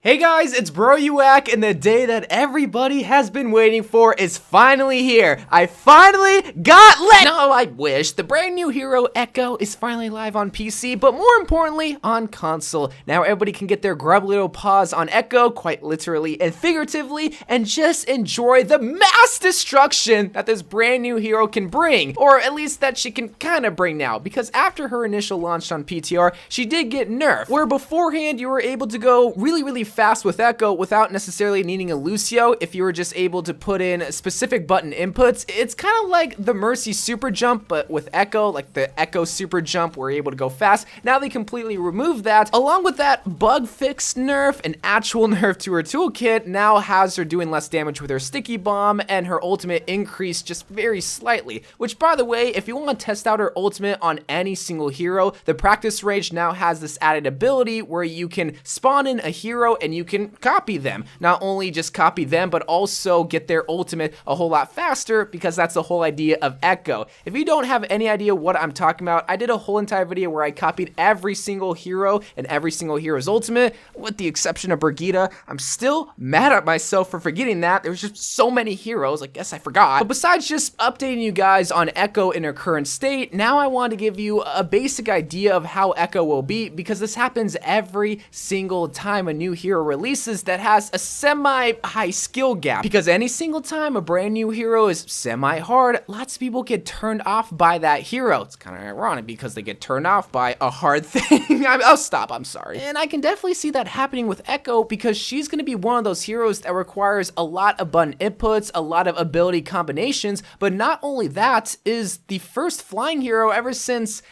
Hey guys, it's BroUAC, and the day that everybody has been waiting for is finally here. I finally got lit! No, I wish. The brand new hero, Echo, is finally live on PC, but more importantly, on console. Now everybody can get their grub little paws on Echo, quite literally and figuratively, and just enjoy the mass destruction that this brand new hero can bring. Or at least that she can kind of bring now, because after her initial launch on PTR, she did get nerfed, where beforehand you were able to go really fast with Echo without necessarily needing a Lucio if you were just able to put in specific button inputs. It's kind of like the Mercy super jump, but with Echo, like the Echo super jump, we're able to go fast. Now they completely removed that. Along with that bug fix nerf, an actual nerf to her toolkit now has her doing less damage with her sticky bomb, and her ultimate increased just very slightly. Which, by the way, if you want to test out her ultimate on any single hero, the practice range now has this added ability where you can spawn in a hero and you can copy them. Not only just copy them, but also get their ultimate a whole lot faster, because that's the whole idea of Echo. If you don't have any idea what I'm talking about, I did a whole entire video where I copied every single hero and every single hero's ultimate, with the exception of Brigitte. I'm still mad at myself for forgetting that. There was just so many heroes, I guess I forgot. But besides just updating you guys on Echo in her current state, now I want to give you a basic idea of how Echo will be, because this happens every single time a new hero releases that has a semi-high skill gap. Because any single time a brand new hero is semi-hard, lots of people get turned off by that hero. It's kind of ironic because they get turned off by a hard thing. I'll stop, I'm sorry. And I can definitely see that happening with Echo, because she's going to be one of those heroes that requires a lot of button inputs, a lot of ability combinations, but not only that, is the first flying hero ever since...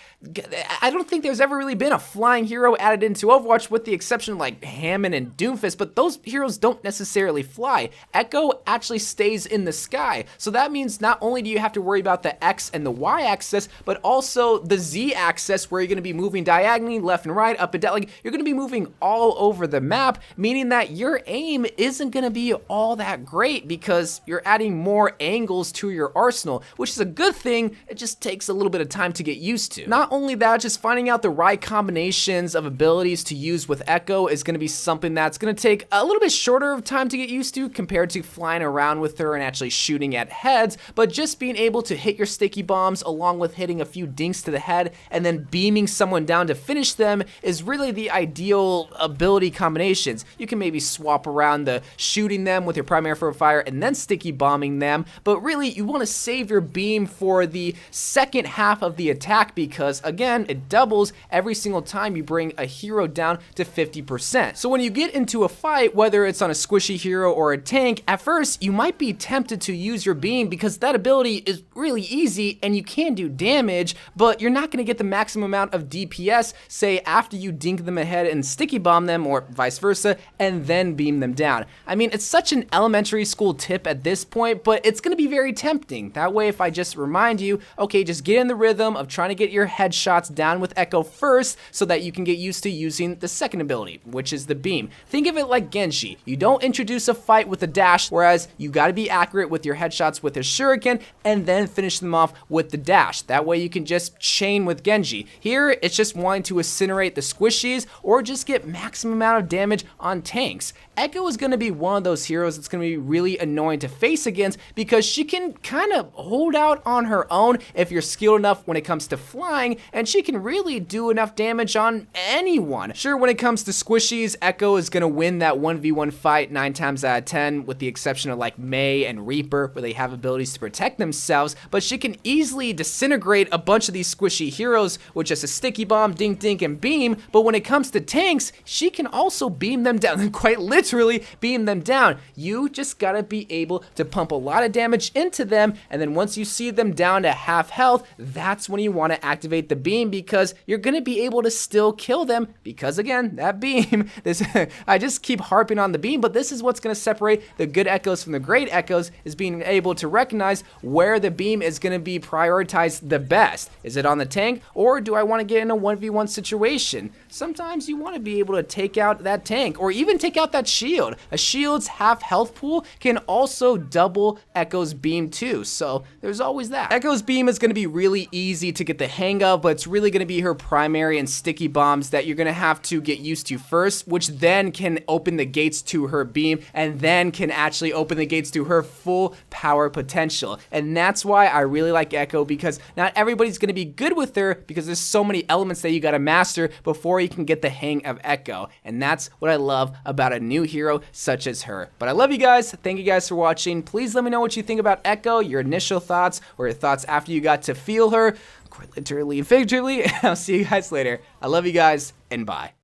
I don't think there's ever really been a flying hero added into Overwatch, with the exception of like Hammond and Doomfist, but those heroes don't necessarily fly. Echo actually stays in the sky, so that means not only do you have to worry about the X and the Y axis, but also the Z axis, where you're going to be moving diagonally, left and right, up and down. Like, you're going to be moving all over the map, meaning that your aim isn't going to be all that great, because you're adding more angles to your arsenal, which is a good thing. It just takes a little bit of time to get used to. Not only that, just finding out the right combinations of abilities to use with Echo is going to be something that's going to take a little bit shorter of time to get used to compared to flying around with her and actually shooting at heads, but just being able to hit your sticky bombs along with hitting a few dinks to the head and then beaming someone down to finish them is really the ideal ability combinations. You can maybe swap around the shooting them with your primary for fire and then sticky bombing them, but really you want to save your beam for the second half of the attack, because again, it doubles every single time you bring a hero down to 50%. So when you get into a fight, whether it's on a squishy hero or a tank, at first you might be tempted to use your beam because that ability is really easy and you can do damage, but you're not going to get the maximum amount of DPS, say after you dink them ahead and sticky bomb them, or vice versa, and then beam them down. I mean, it's such an elementary school tip at this point, but it's going to be very tempting. That way, if I just remind you, okay, just get in the rhythm of trying to get your headshots down with Echo first, so that you can get used to using the second ability, which is the beam. Think of it like Genji. You don't introduce a fight with a dash, whereas you got to be accurate with your headshots with his shuriken and then finish them off with the dash. That way you can just chain with Genji. Here, it's just wanting to incinerate the squishies or just get maximum amount of damage on tanks. Echo is going to be one of those heroes that's going to be really annoying to face against, because she can kind of hold out on her own if you're skilled enough when it comes to flying, and she can really do enough damage on anyone. Sure, when it comes to squishies, Echo is going to win that 1v1 fight 9 times out of 10, with the exception of like Mei and Reaper, where they have abilities to protect themselves, but she can easily disintegrate a bunch of these squishy heroes with just a sticky bomb, dink dink, and beam. But when it comes to tanks, she can also beam them down, quite literally beam them down. You just gotta be able to pump a lot of damage into them, and then once you see them down to half health, that's when you want to activate the beam, because you're gonna be able to still kill them, because again, that beam, I just keep harping on the beam, but this is what's gonna separate the good Echoes from the great Echoes, is being able to recognize where the beam is gonna be prioritized the best. Is it on the tank, or do I want to get in a 1v1 situation? Sometimes you want to be able to take out that tank, or even take out that shield. A shield's half health pool can also double Echo's beam too, so there's always that. Echo's beam is going to be really easy to get the hang of, love, but it's really going to be her primary and sticky bombs that you're going to have to get used to first, which then can open the gates to her beam and then can actually open the gates to her full power potential. And that's why I really like Echo, because not everybody's going to be good with her because there's so many elements that you got to master before you can get the hang of Echo. And that's what I love about a new hero such as her. But I love you guys. Thank you guys for watching. Please let me know what you think about Echo, your initial thoughts, or your thoughts after you got to feel her, quite literally and figuratively. I'll see you guys later. I love you guys, and bye.